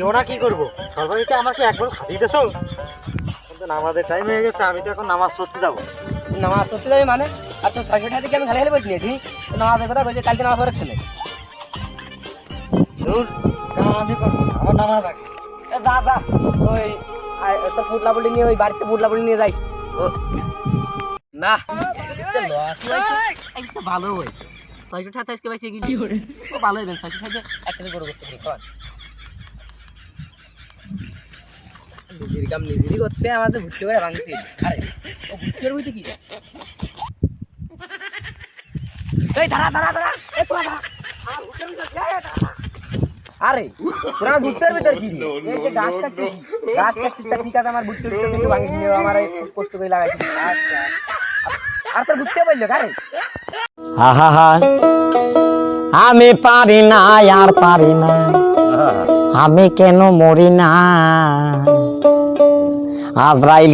ওরা কি করবো সরকারিতে আমাকে একবার খাতি দিতেছো কিন্তু নামাজের টাইম হয়ে গেছে আমি তো এখন নামাজ পড়তে যাবো নামাজ পড়তে যাবে মানে আর তোর 600 টাকা থেকে আমি খালি খালি বলছি তুই নামাজের কথা বলছি কালকে নামাজ পড়াচ্ছে না দূর কাম আমি করবো না, আমার নামাজ আগে যা যা ওই তোর পুটলা পুটলি নিয়ে ওই বাড়িতে পুটলা পুটলি নিয়ে যাইস না এই তো ভালো হয়েছে 628 কে পাইছে কি করে ও ভালো হইবেন 628 একটা গরু গোস্ত খেয়ে খাওয়ান নিজের কাম নিজেরই করতে আমাদের ভুট্টি করে ভাঙতে আরে ও ভুট্টির বইতে কি এই দাঁড়া দাঁড়া দাঁড়া এ তোরা দাঁড়া আর ভুট্টির ভিতর যায় দাঁড়া আরে তোরা ভুট্টির ভিতর কি এই যে গাছ কাটছিস ঠিক আছে আমার ভুট্টির ভিতর থেকে ভাঙি নিয়ে আমার কষ্ট করে লাগাইছিস আচ্ছা আর তোর ভুট্টি বললো আরে আহা আমি পারি না আর পারি না আমি কেন মরি না আজরাইল